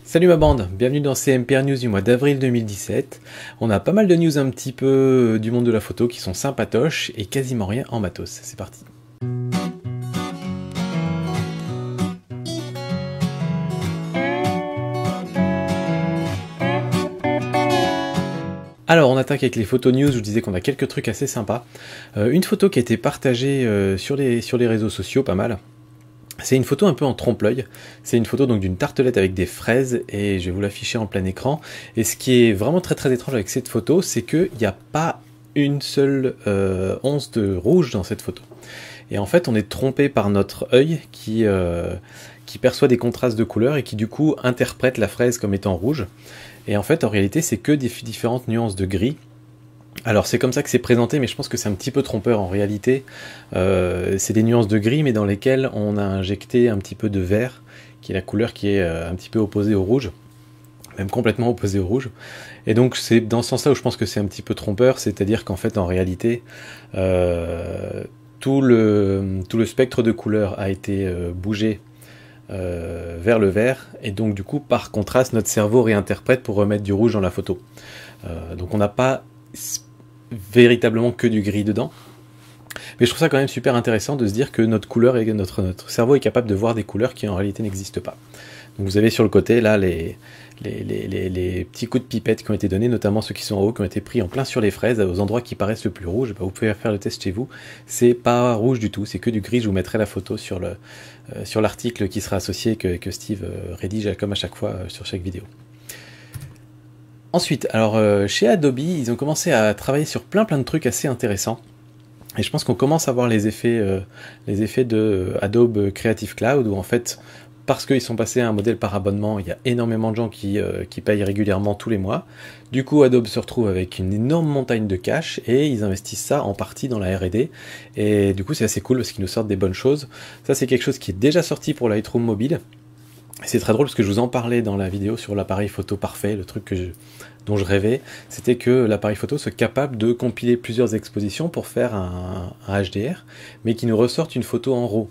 Salut ma bande, bienvenue dans CMPR News du mois d'avril 2017. On a pas mal de news un petit peu du monde de la photo qui sont sympatoches et quasiment rien en matos. C'est parti. Alors on attaque avec les photos news, je vous disais qu'on a quelques trucs assez sympas. Une photo qui a été partagée sur les réseaux sociaux, pas mal. C'est une photo un peu en trompe-l'œil, c'est une photo donc d'une tartelette avec des fraises et je vais vous l'afficher en plein écran. Et ce qui est vraiment très très étrange avec cette photo, c'est qu'il n'y a pas une seule once de rouge dans cette photo. Et en fait on est trompé par notre œil qui perçoit des contrastes de couleurs et qui du coup interprète la fraise comme étant rouge. Et en fait en réalité c'est que des différentes nuances de gris. Alors c'est comme ça que c'est présenté, mais je pense que c'est un petit peu trompeur en réalité. C'est des nuances de gris, mais dans lesquelles on a injecté un petit peu de vert, qui est la couleur qui est un petit peu opposée au rouge, même complètement opposée au rouge. Et donc c'est dans ce sens-là où je pense que c'est un petit peu trompeur, c'est-à-dire qu'en fait en réalité tout le spectre de couleurs a été bougé vers le vert, et donc du coup par contraste notre cerveau réinterprète pour remettre du rouge dans la photo. Donc on n'a pas véritablement que du gris dedans, mais je trouve ça quand même super intéressant de se dire que notre couleur et notre cerveau est capable de voir des couleurs qui en réalité n'existent pas. Donc vous avez sur le côté là les petits coups de pipette qui ont été donnés, notamment ceux qui sont en haut, qui ont été pris en plein sur les fraises, aux endroits qui paraissent le plus rouge. Bah, vous pouvez faire le test chez vous, c'est pas rouge du tout, c'est que du gris. Je vous mettrai la photo sur l'article qui sera associé, que Steve rédige comme à chaque fois sur chaque vidéo. Ensuite, alors chez Adobe, ils ont commencé à travailler sur plein de trucs assez intéressants. Et je pense qu'on commence à voir les effets de Adobe Creative Cloud, où en fait, parce qu'ils sont passés à un modèle par abonnement, il y a énormément de gens qui payent régulièrement tous les mois. Du coup, Adobe se retrouve avec une énorme montagne de cash et ils investissent ça en partie dans la R&D. Et du coup, c'est assez cool parce qu'ils nous sortent des bonnes choses. Ça, c'est quelque chose qui est déjà sorti pour Lightroom mobile. C'est très drôle parce que je vous en parlais dans la vidéo sur l'appareil photo parfait, le truc dont je rêvais, c'était que l'appareil photo soit capable de compiler plusieurs expositions pour faire un HDR, mais qui nous ressorte une photo en RAW,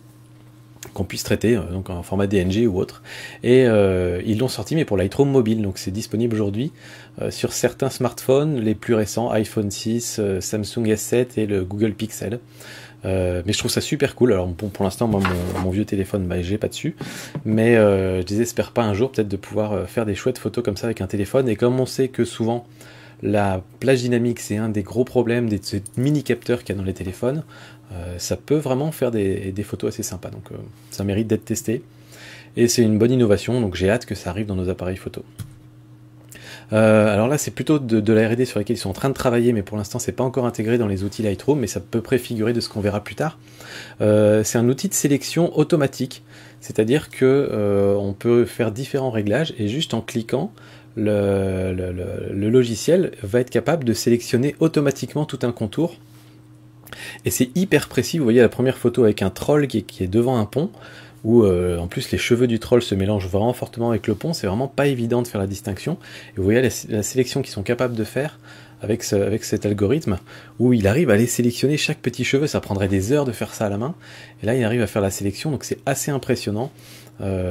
qu'on puisse traiter donc en format DNG ou autre. Et ils l'ont sorti mais pour Lightroom mobile, donc c'est disponible aujourd'hui sur certains smartphones les plus récents, iPhone 6, Samsung S7 et le Google Pixel. Mais je trouve ça super cool. Alors pour l'instant moi mon vieux téléphone, bah, j'ai pas dessus, mais je désespère pas un jour peut-être de pouvoir faire des chouettes photos comme ça avec un téléphone. Et comme on sait que souvent la plage dynamique c'est un des gros problèmes des mini capteurs qu'il y a dans les téléphones, ça peut vraiment faire des photos assez sympas, donc ça mérite d'être testé et c'est une bonne innovation, donc j'ai hâte que ça arrive dans nos appareils photo. Alors là c'est plutôt de la R&D sur laquelle ils sont en train de travailler, mais pour l'instant c'est pas encore intégré dans les outils Lightroom, mais ça peut préfigurer de ce qu'on verra plus tard. C'est un outil de sélection automatique, c'est-à-dire que on peut faire différents réglages et juste en cliquant le logiciel va être capable de sélectionner automatiquement tout un contour. Et c'est hyper précis. Vous voyez la première photo avec un troll qui est devant un pont, où en plus les cheveux du troll se mélangent vraiment fortement avec le pont. C'est vraiment pas évident de faire la distinction. Et vous voyez la sélection qu'ils sont capables de faire avec cet algorithme, où il arrive à aller sélectionner chaque petit cheveu. Ça prendrait des heures de faire ça à la main, et là il arrive à faire la sélection, donc c'est assez impressionnant.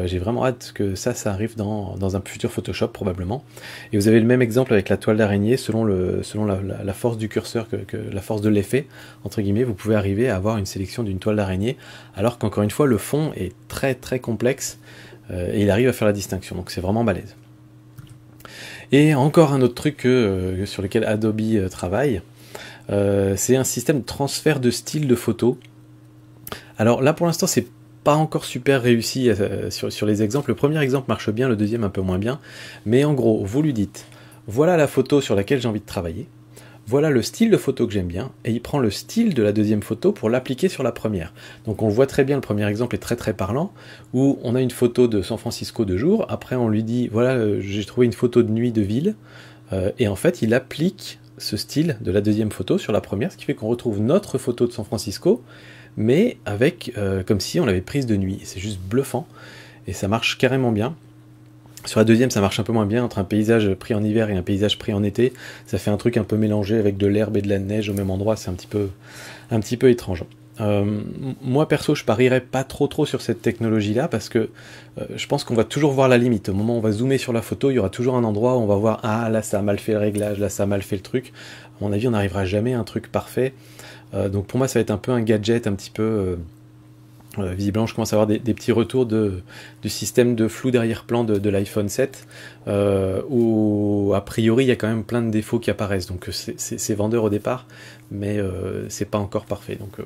J'ai vraiment hâte que ça arrive dans un futur Photoshop probablement. Et vous avez le même exemple avec la toile d'araignée, selon la force du curseur, la force de l'effet, entre guillemets, vous pouvez arriver à avoir une sélection d'une toile d'araignée, alors qu'encore une fois le fond est très très complexe, et il arrive à faire la distinction, donc c'est vraiment balèze. Et encore un autre truc sur lequel Adobe travaille, c'est un système de transfert de style de photo. Alors là pour l'instant c'est pas encore super réussi sur les exemples. Le premier exemple marche bien, le deuxième un peu moins bien, mais en gros vous lui dites voilà la photo sur laquelle j'ai envie de travailler, voilà le style de photo que j'aime bien, et il prend le style de la deuxième photo pour l'appliquer sur la première. Donc on voit très bien, le premier exemple est très très parlant, où on a une photo de San Francisco de jour, après on lui dit voilà j'ai trouvé une photo de nuit de ville, et en fait il applique ce style de la deuxième photo sur la première, ce qui fait qu'on retrouve notre photo de San Francisco, mais avec comme si on l'avait prise de nuit. C'est juste bluffant, et ça marche carrément bien. Sur la deuxième, ça marche un peu moins bien, entre un paysage pris en hiver et un paysage pris en été. Ça fait un truc un peu mélangé avec de l'herbe et de la neige au même endroit, c'est un petit peu étrange. Moi perso, je parierais pas trop sur cette technologie-là parce que je pense qu'on va toujours voir la limite. Au moment où on va zoomer sur la photo, il y aura toujours un endroit où on va voir ah là ça a mal fait le réglage, là ça a mal fait le truc. À mon avis, on n'arrivera jamais à un truc parfait. Donc pour moi, ça va être un peu un gadget un petit peu visiblement, je commence à avoir des petits retours du système de flou d'arrière-plan de l'iPhone 7, où a priori il y a quand même plein de défauts qui apparaissent. Donc c'est vendeur au départ, mais c'est pas encore parfait. Donc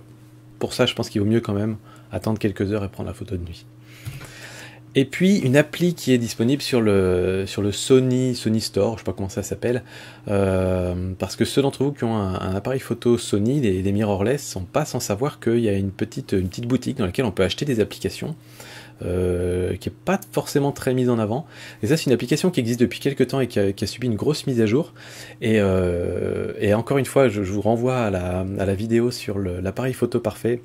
pour ça, je pense qu'il vaut mieux quand même attendre quelques heures et prendre la photo de nuit. Et puis une appli qui est disponible sur le Sony Store, je sais pas comment ça s'appelle, parce que ceux d'entre vous qui ont un appareil photo Sony, des mirrorless, sont pas sans savoir qu'il y a une petite boutique dans laquelle on peut acheter des applications, qui est pas forcément très mise en avant. Et ça, c'est une application qui existe depuis quelques temps et qui a subi une grosse mise à jour. Et encore une fois, je vous renvoie à la vidéo sur l'appareil photo parfait.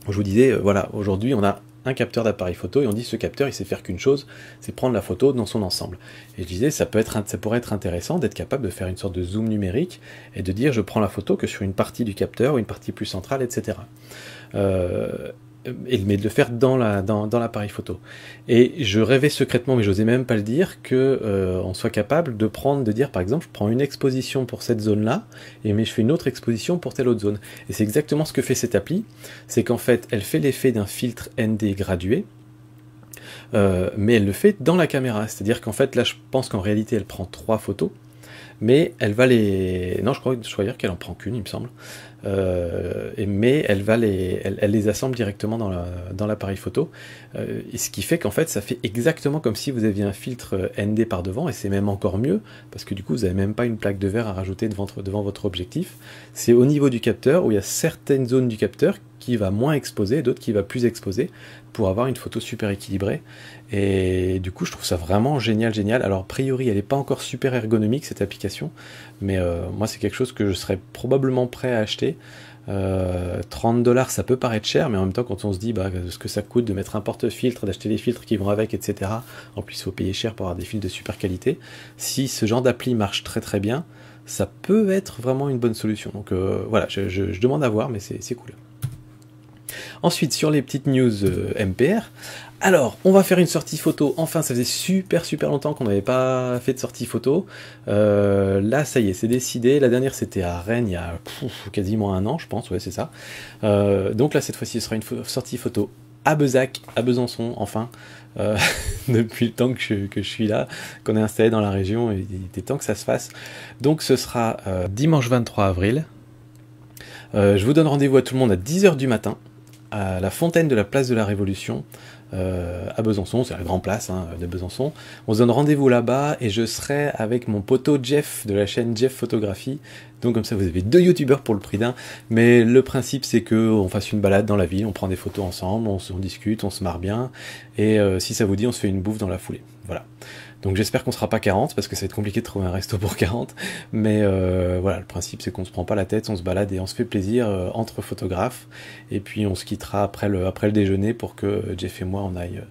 Je vous disais, voilà, aujourd'hui on a un capteur d'appareil photo et on dit ce capteur il sait faire qu'une chose, c'est prendre la photo dans son ensemble. Et je disais ça pourrait être intéressant d'être capable de faire une sorte de zoom numérique et de dire je prends la photo que sur une partie du capteur ou une partie plus centrale, etc. Mais de le faire dans l'appareil photo. Et je rêvais secrètement, mais j'osais même pas le dire, que on soit capable de dire par exemple, je prends une exposition pour cette zone-là, mais je fais une autre exposition pour telle autre zone. Et c'est exactement ce que fait cette appli, c'est qu'en fait, elle fait l'effet d'un filtre ND gradué, mais elle le fait dans la caméra. C'est-à-dire qu'en fait, là, je pense qu'en réalité, elle prend 3 photos, mais elle va les... Non, je crois dire qu'elle en prend qu'une, il me semble. Mais elle les assemble directement dans l'appareil photo, et ce qui fait qu'en fait ça fait exactement comme si vous aviez un filtre ND par devant, et c'est même encore mieux parce que du coup vous n'avez même pas une plaque de verre à rajouter devant votre objectif. C'est au niveau du capteur où il y a certaines zones du capteur qui va moins exposer, d'autres qui va plus exposer, pour avoir une photo super équilibrée. Et du coup je trouve ça vraiment génial. Alors a priori elle n'est pas encore super ergonomique cette application, mais moi c'est quelque chose que je serais probablement prêt à acheter. 30$ ça peut paraître cher, mais en même temps quand on se dit ce que ça coûte de mettre un porte-filtre, d'acheter les filtres qui vont avec, etc. En plus il faut payer cher pour avoir des filtres de super qualité. Si ce genre d'appli marche très très bien, ça peut être vraiment une bonne solution. Donc voilà, je demande à voir, mais c'est cool. Ensuite, sur les petites news MPR, alors, on va faire une sortie photo. Enfin, ça faisait super longtemps qu'on n'avait pas fait de sortie photo. Là, ça y est, c'est décidé. La dernière, c'était à Rennes, il y a quasiment 1 an, je pense. Ouais, c'est ça. Donc là, cette fois-ci, ce sera une sortie photo à Bezac, à Besançon, enfin. Depuis le temps que je suis là, qu'on est installé dans la région, il était temps que ça se fasse. Donc, ce sera dimanche 23 avril. Je vous donne rendez-vous à tout le monde à 10h du matin, à la fontaine de la place de la Révolution, à Besançon, c'est la grande place de Besançon. On se donne rendez-vous là-bas et je serai avec mon poteau Jeff de la chaîne Jeff Photographie. Donc comme ça vous avez 2 youtubeurs pour le prix d'un. Mais le principe c'est qu'on fasse une balade dans la ville, on prend des photos ensemble, on discute, on se marre bien. Et si ça vous dit, on se fait une bouffe dans la foulée. Voilà. Donc j'espère qu'on sera pas 40 parce que ça va être compliqué de trouver un resto pour 40. Mais voilà, le principe c'est qu'on se prend pas la tête, on se balade et on se fait plaisir entre photographes. Et puis on se quittera après le déjeuner pour que Jeff et moi on aille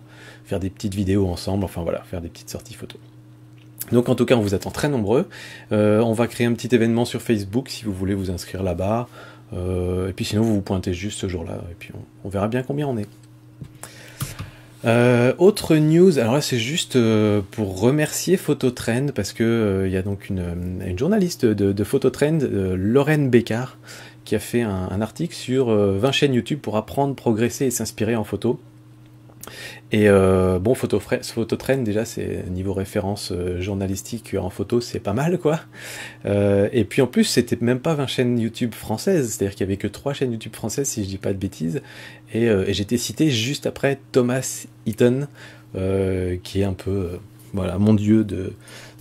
faire des petites vidéos ensemble. Enfin voilà, faire des petites sorties photos. Donc en tout cas on vous attend très nombreux. On va créer un petit événement sur Facebook si vous voulez vous inscrire là-bas. Et puis sinon vous vous pointez juste ce jour-là. Et puis on verra bien combien on est. Autre news, alors là c'est juste pour remercier Phototrend parce que il y a donc une journaliste de Phototrend, Lorraine Bécard, qui a fait un article sur 20 chaînes YouTube pour apprendre, progresser et s'inspirer en photo. Et bon, Phototrend déjà c'est niveau référence journalistique en photo, c'est pas mal quoi. Et puis en plus c'était même pas 20 chaînes YouTube françaises, c'est-à-dire qu'il y avait que 3 chaînes YouTube françaises si je dis pas de bêtises. Et j'étais cité juste après Thomas Eaton, qui est un peu voilà, mon dieu de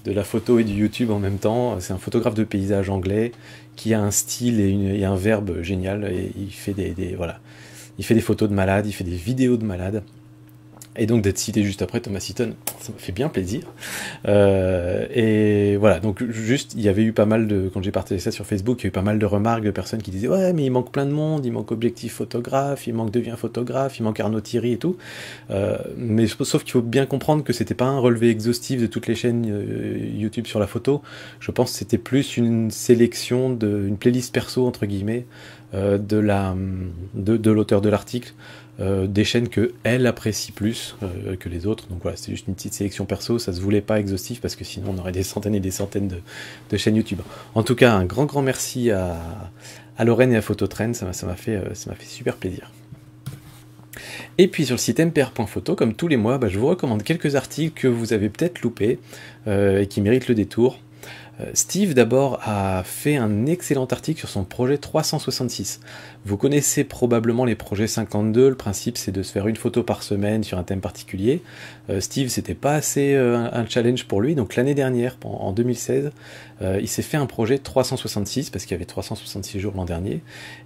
la photo et du YouTube en même temps. C'est un photographe de paysage anglais qui a un style et un verbe génial, et il fait voilà, il fait des photos de malades, il fait des vidéos de malades. Et donc d'être cité juste après Thomas Seaton, ça m'a fait bien plaisir. Et voilà, donc juste, il y avait eu pas mal de, quand j'ai partagé ça sur Facebook, il y a eu pas mal de remarques de personnes qui disaient ouais mais il manque plein de monde, il manque Objectif Photographe, il manque Devient Photographe, il manque Arnaud Thierry et tout. Mais sauf qu'il faut bien comprendre que c'était pas un relevé exhaustif de toutes les chaînes YouTube sur la photo. Je pense que c'était plus une sélection, une playlist perso entre guillemets, de l'auteur de l'article. Des chaînes que elle apprécie plus que les autres, donc voilà, c'est juste une petite sélection perso, ça se voulait pas exhaustif parce que sinon on aurait des centaines et des centaines de chaînes YouTube. En tout cas, un grand merci à Lorraine et à Phototrend, ça m'a fait super plaisir. Et puis sur le site mpr.photo, comme tous les mois, je vous recommande quelques articles que vous avez peut-être loupés et qui méritent le détour. Steve d'abord a fait un excellent article sur son projet 366. Vous connaissez probablement les projets 52, le principe c'est de se faire une photo par semaine sur un thème particulier. Steve, c'était pas assez un challenge pour lui, donc l'année dernière, en 2016, il s'est fait un projet 366 parce qu'il y avait 366 jours l'an dernier,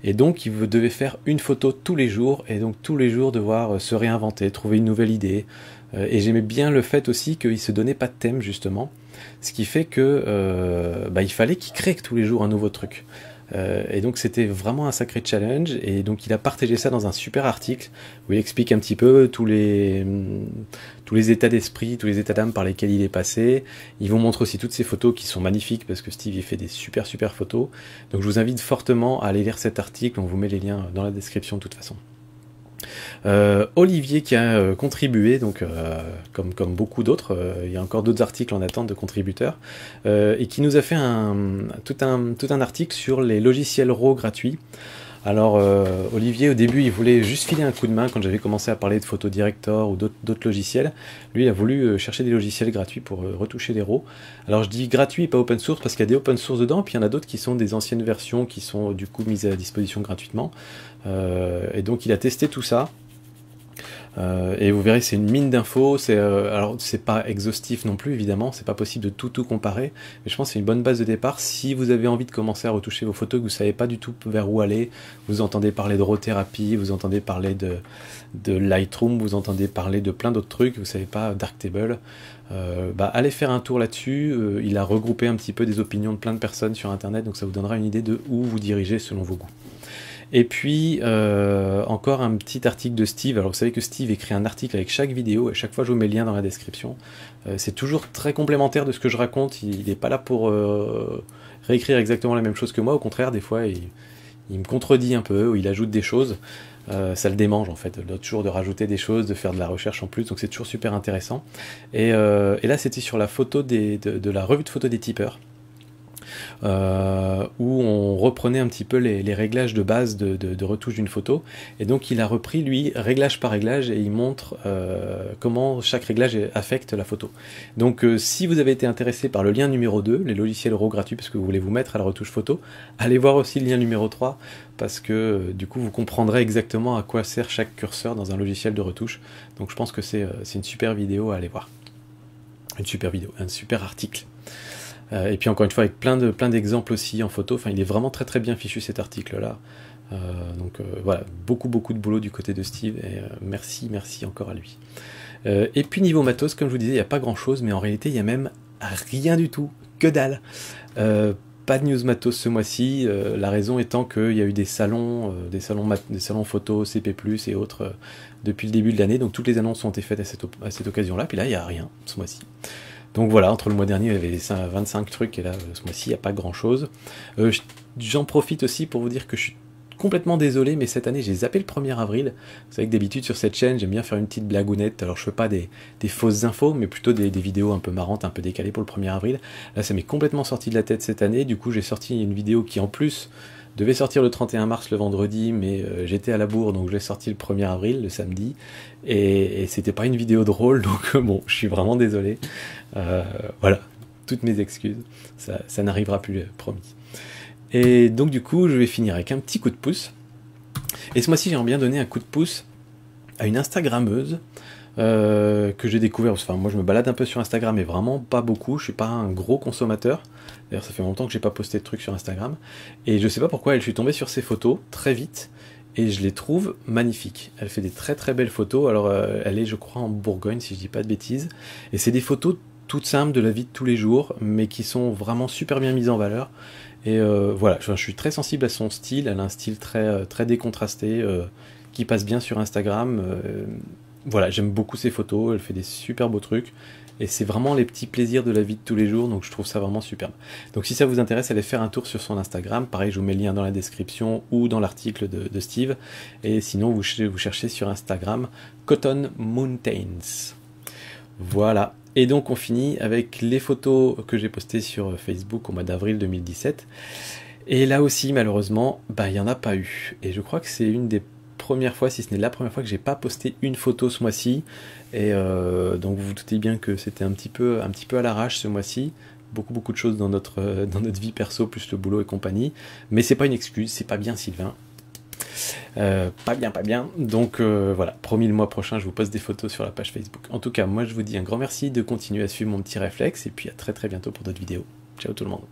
et donc il devait faire une photo tous les jours, et donc tous les jours devoir se réinventer, trouver une nouvelle idée. Et j'aimais bien le fait aussi qu'il se donnait pas de thème justement. Ce qui fait que il fallait qu'il crée tous les jours un nouveau truc. Et donc c'était vraiment un sacré challenge. Et donc il a partagé ça dans un super article où il explique un petit peu tous les états d'esprit, tous les états d'âme par lesquels il est passé. Il vous montre aussi toutes ces photos qui sont magnifiques parce que Steve il fait des super photos. Donc je vous invite fortement à aller lire cet article. On vous met les liens dans la description de toute façon. Olivier qui a contribué, donc comme beaucoup d'autres, il y a encore d'autres articles en attente de contributeurs, et qui nous a fait tout un article sur les logiciels RAW gratuits. Alors Olivier au début il voulait juste filer un coup de main quand j'avais commencé à parler de Photo Director ou d'autres logiciels. Lui il a voulu chercher des logiciels gratuits pour retoucher les RAW. Alors je dis gratuit et pas open source parce qu'il y a des open source dedans, puis il y en a d'autres qui sont des anciennes versions qui sont du coup mises à disposition gratuitement. Et donc il a testé tout ça. Et vous verrez, c'est une mine d'infos. Alors c'est pas exhaustif non plus, évidemment, c'est pas possible de tout comparer, mais je pense que c'est une bonne base de départ si vous avez envie de commencer à retoucher vos photos, que vous savez pas du tout vers où aller. Vous entendez parler de RAW thérapie, vous entendez parler de Lightroom, vous entendez parler de plein d'autres trucs, vous savez pas, Darktable. Allez faire un tour là-dessus. Il a regroupé un petit peu des opinions de plein de personnes sur internet, donc ça vous donnera une idée de où vous dirigez selon vos goûts. Et puis, encore un petit article de Steve. Alors vous savez que Steve écrit un article avec chaque vidéo, et chaque fois je vous mets le lien dans la description. C'est toujours très complémentaire de ce que je raconte, il n'est pas là pour réécrire exactement la même chose que moi, au contraire, des fois il me contredit un peu, ou il ajoute des choses. Ça le démange en fait, toujours de rajouter des choses, de faire de la recherche en plus, donc c'est toujours super intéressant. Et là c'était sur la photo de la revue de photos des tipeurs. Où on reprenait un petit peu les réglages de base de retouche d'une photo, et donc il a repris lui réglage par réglage et il montre comment chaque réglage affecte la photo. Donc si vous avez été intéressé par le lien numéro 2, les logiciels RAW gratuits parce que vous voulez vous mettre à la retouche photo, allez voir aussi le lien numéro 3 parce que du coup vous comprendrez exactement à quoi sert chaque curseur dans un logiciel de retouche. Donc je pense que c'est une super vidéo à aller voir, une super vidéo, un super article. Et puis encore une fois avec plein d'exemples aussi en photo. Enfin, il est vraiment très bien fichu cet article là. Donc voilà, beaucoup de boulot du côté de Steve, et merci encore à lui. Et puis niveau matos, comme je vous disais, il n'y a pas grand chose, mais en réalité il y a même rien du tout, que dalle. Pas de news matos ce mois-ci, la raison étant qu'il y a eu des salons photo, CP+, et autres depuis le début de l'année, donc toutes les annonces ont été faites à cette occasion-là, puis là il n'y a rien ce mois-ci. Donc voilà, entre le mois dernier, il y avait 25 trucs, et là, ce mois-ci, il n'y a pas grand-chose. J'en profite aussi pour vous dire que je suis complètement désolé, mais cette année, j'ai zappé le 1er avril. Vous savez que d'habitude, sur cette chaîne, j'aime bien faire une petite blagounette. Alors, je fais pas des fausses infos, mais plutôt des vidéos un peu marrantes, un peu décalées pour le 1er avril. Là, ça m'est complètement sorti de la tête cette année. Du coup, j'ai sorti une vidéo qui, en plus, devait sortir le 31 mars le vendredi, mais j'étais à la bourre, donc je l'ai sorti le 1er avril, le samedi, et c'était pas une vidéo drôle, donc bon, je suis vraiment désolé. Voilà, toutes mes excuses, ça n'arrivera plus, promis. Et donc du coup, je vais finir avec un petit coup de pouce, et ce mois-ci, j'aimerais bien donner un coup de pouce à une Instagrammeuse que j'ai découvert. Enfin, moi je me balade un peu sur Instagram, mais vraiment pas beaucoup, je suis pas un gros consommateur. D'ailleurs ça fait longtemps que j'ai pas posté de trucs sur Instagram, et je sais pas pourquoi je suis tombé sur ses photos très vite, et je les trouve magnifiques. Elle fait des très très belles photos. Alors elle est, je crois, en Bourgogne si je dis pas de bêtises, et c'est des photos toutes simples de la vie de tous les jours, mais qui sont vraiment super bien mises en valeur. Et voilà, je suis très sensible à son style. Elle a un style très décontrasté, qui passe bien sur Instagram. Voilà, j'aime beaucoup ses photos, elle fait des super beaux trucs. Et c'est vraiment les petits plaisirs de la vie de tous les jours, donc je trouve ça vraiment superbe. Donc si ça vous intéresse, allez faire un tour sur son Instagram. Pareil, je vous mets le lien dans la description ou dans l'article de Steve. Et sinon, vous cherchez sur Instagram Cotton Mountains. Voilà. Et donc on finit avec les photos que j'ai postées sur Facebook au mois d'avril 2017. Et là aussi, malheureusement, il n'y en a pas eu. Et je crois que c'est une des premières fois, si ce n'est la première fois, que j'ai pas posté une photo ce mois-ci. Et donc vous vous doutez bien que c'était un petit peu à l'arrache ce mois-ci. Beaucoup de choses dans notre vie perso, plus le boulot et compagnie. Mais c'est pas une excuse, c'est pas bien, Sylvain. Pas bien. Donc voilà, promis, le mois prochain, je vous poste des photos sur la page Facebook. En tout cas, moi je vous dis un grand merci de continuer à suivre mon petit réflexe. Et puis à très bientôt pour d'autres vidéos. Ciao tout le monde.